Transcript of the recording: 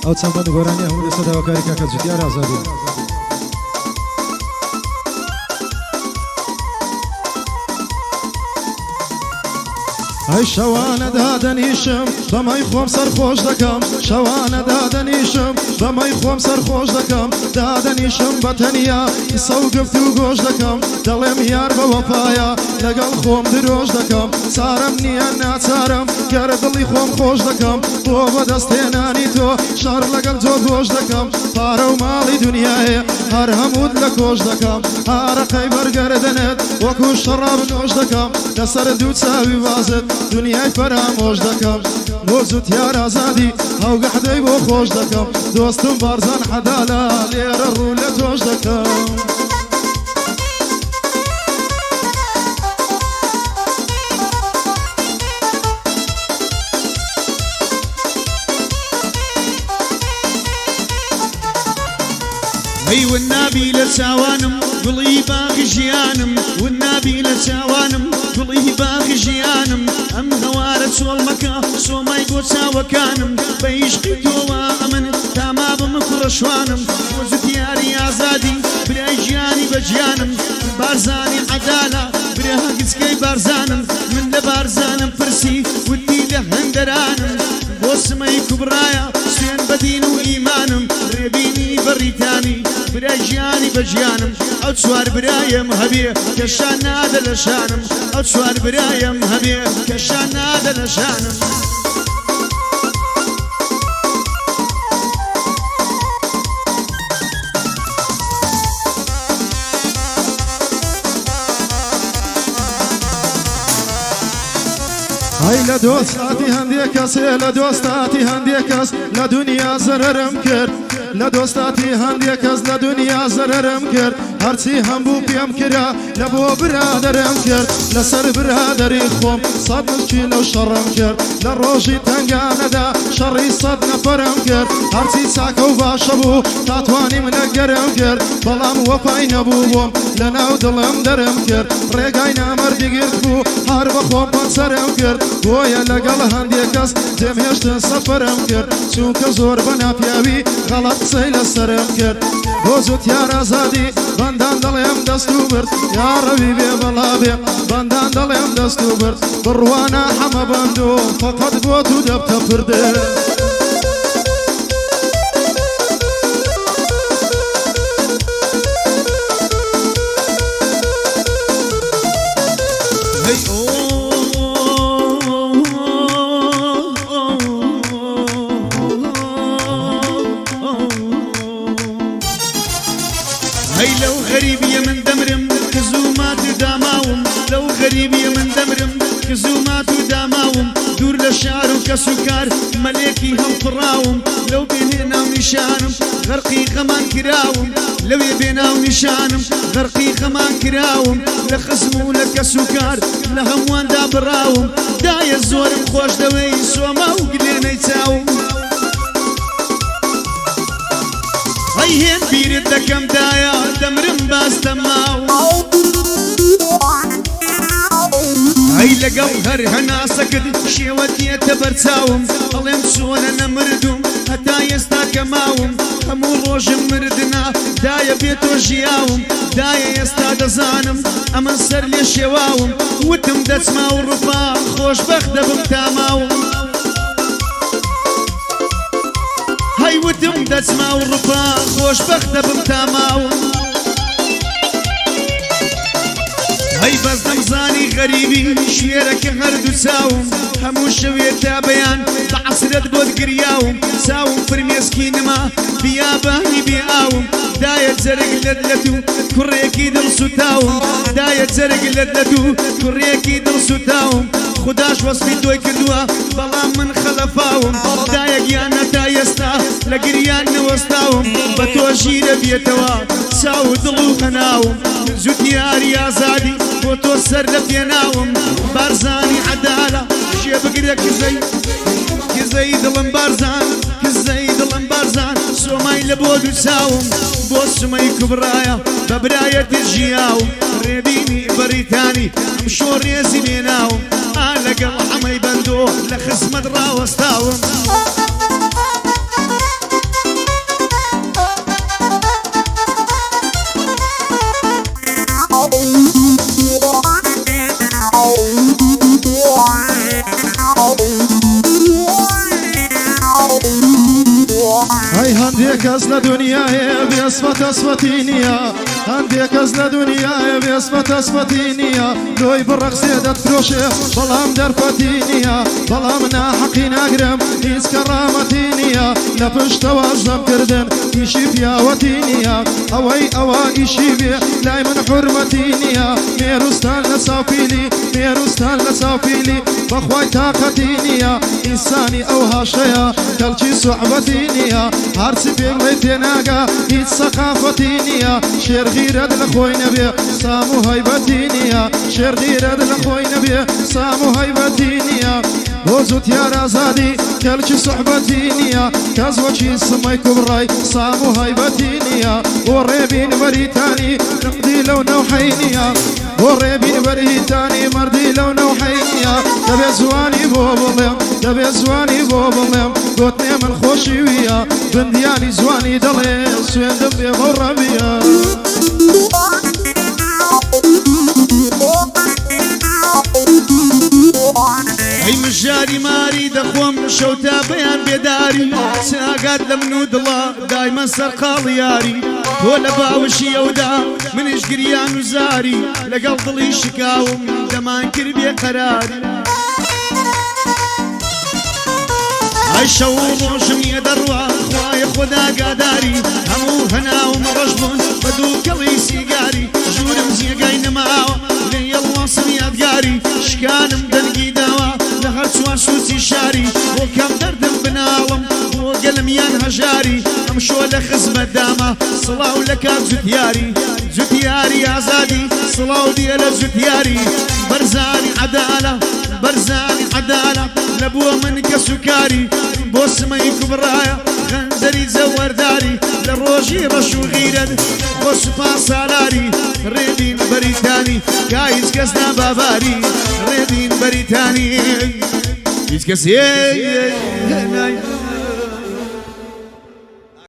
ئەو چەند بەند گۆرانی هەموو لەسەر داواکاری کاکە جوتیار ئازادی ئەی شەوانە دادەنیشم بەمەی خۆم سەرخۆش دەکەم شەوانە دادەنیشم بەمەی خۆم سەرخۆش دەکەم دادەنیشم بە تەنیا قسە و گفت و گۆش دەکەم دەڵێم یار بە وەفایە لەگەڵ خۆم درۆژ دەکەم چارەم نییە ناچارم گەرە دڵی خۆم خۆش دەکەم بۆ بەدەستێنانی تۆ شار لەگەڵ تۆ گۆش دەکەم پارە و ماڵی دنیاە هەر هەمووت لە کۆش دەکەم ئارەقەی بەرگەردنێت وەکو شەڕاب نۆش دەکەم لەسەر دوو چاوی وازت دنیای فەرامۆش دەکەم بۆ جوتیار ئازادی هەوگەحدەی بۆ خۆش دەکەم دۆستم بارزان حەدالە لێرە ڕوو لە تۆش دەکەم ئەی والنابی لە چاوانم گوڵی باغی ژیانم والنابی لە چاوانم گوڵی باغی ژیانم ئەم هەوارە چۆڵ مەکە سۆمای بۆ چاوەکانم بە عیشقی تۆوە ئەمن تاما بم کوڕەشوانم بۆ جوتیاری ئازادی برای ژیانی بە گیانم بارزانی عەدالە برا هەنگچکەی بارزانم من لە بارزانم پرسی وتی لە هەندەرانم بۆ سمەی کوبڕایە سوێن بە دین و ئیمانم ڕێبینی بەڕیتانی برای ژیانی بە گیانم ئەو چوار برایم هەبێ کە شان نادە لە شانم ئەو چوار برایم هەبێ کە شان نادە لە شانم ئەی لە دۆستاتی هەندێک کەسێ لە دۆستاتی هەندێک کەس لە دنیا زەرەرم کرد لە دۆستاتی هەندێک کەس لە دنیا زەرەرم کرد هەرچی هەمبوو پێم کرا لە بۆ برادەرم کرد لەسەر برادەری خۆم سەد ملکی لەو شەڕم کرد لە ڕۆژی تەنگانەدا شەڕی سەد نەفەرم کرد هەرچی چاکە و باشە بوو تاتوانی منە گەرم کرد بەڵام وەپای نەبوو بۆم لە ناو دڵم دەرم کرد ڕێگای نامەردی گرت بوو هەر بە خۆم پەنسەرم کرد بۆیە لەگەڵ هەندێک کەس جێمهێشتن سەفەرم کرد چونکە زۆر بە ناپیاوی غەڵەت قسەی لەسەرم کرد بۆ جوتیار ئازادی بەندان دەڵێم دەست و برد یاڕەوی بێ بەڵا بێ بەندان دەڵێم دەست و برد بڕوانە هەمە بەند و فەقەت بۆ تو دەبتە پردێ هەی لەو غەریبیە من دەمرم کە زوومات و داماوم لەو غەریبیە من دەمرم کە زوومات و داماوم دوور لە شار و کەس و کار مەلێکی هەڵپڕاوم لەو بێنێ ناو نیشانم غەرقی غەمان کراوم لەوێ بێ ناو نیشانم غەرقی غەمان کراوم لە خزم و لە کەس و کار لە هەموواندا بڕاوم دایە زۆرم خۆش دەوەی سۆما و گلێنەی چاوم ئەی هێن بیرت دەکەم دایە دەمرم باس دەماوم ئەی لەگەڵ هەر هەناسەکرد شێوە دێتە بەرچاوم ئەڵێم چۆنە نەمردوم هەتا ئێستا کە ماوم هەموو ڕۆژم مردنا دایە بێتۆ ژیاوم دایە ئێستا دەزانم ئەمە سەر لێ شێواوم وتم دەچما و ڕووپا خۆشبەخت دەبم تاماوم هەی وتم دەچما و ڕووپا خۆشبەخت دەبم تاماوم هەی بەس دەمزانی غەریبی شێرەکە هەردوو چاوم هەموو شەوێ تا بەیان بە عەسرەت بۆت گریاوم چاوم فرمێسکینما بیابانی بێ ئاوم دایە جەرگ لەت و کوڕێکی دڵسوتاوم دایە جەرگ لەت و کوڕێکی دڵسوتاوم خوداش وەسفی تۆی کردووە بەڵام من خەلەفاوم دایە گیانە تا ئێستا لە گریان نەوەستاوم بە تۆ ژیرە بێتەوە چاو و دڵ و هەناوم جوتیاری ئازادی بۆ تۆ سەر لە پێناوم بارزانی عەدالە شێ بگرە کزەی دڵم بارزان کزەی دڵم بارزان سۆمای لە بۆ دوو چاوم بۆ سمەی کوبڕایە بە برایەتی ژیاوم ڕێبینی بەریتانی ئەم شۆ ڕێزی لێناوم لەگەڵ ئەمەی بەندۆ لە خزمەت ڕاوەستاوم هاي هنديك أزل دنياي بيصفت أصفتينيا هنديك أزل دنياي بيصفت أصفتينيا دوي بالرقص يدت فروشه بلام درفتينيا بلام ناحقي نقرم هيس كرامتينيا لفش توازم كردن إيشي بياوتينيا أوا إيشي بي لاي من حرمتينيا ميروستان لسافيلي ميروستان لسافيلي بخواي طاقتينيا إنساني أو هاشيا كالشي صعبتينيا هارسي بيغليتيناقا هيت ثقافتينيا شير غيرد لخوي نبي سامو هايبتينيا شير غيرد لخوي نبي سامو هايبتينيا بوزوت يا رازادي كالشي صحبتينيا كازوشي سماي كبراي سامو هايبتينيا وريبين بريتاني نقدي لو نوحينيا وريبين بريتاني مردي لو نوحينيا دبي زواني بوبلم دبي زواني بوبلم قوتني من خوشي ويا بندياني زواني دلي سوين دبي غربيا هي مجاري ماري دخوم شوتا بيان بيداري ساقات لمنو دلا دايما سرقال ياري ولا باوشي يودا من اشقريان وزاري لقل ضلي شكاوم دمان كربي قراري عشو موشم يدروا خواي خدا قاداري همو هنا ومرجبون بدو كلي سيقاري جورم زيقاين معاو لي الله صنيات قاري شكانم دلقي داوا لهر سوار سوسي شاري وكم دردم بناوم وقلم ينهجاري امشو لخزمة داما صلاو لكاب زتياري زتياري عزادي صلاو ديال زتياري برزاني عدالة برزاني عدالة لبوه من كسكاري بوس ما يكبرايا خنزري زور داري للروجي رشو غيرد بوس فاصالاري ريدين بريتاني كايز كسنا باباري ريدين بريتاني كايز كسيه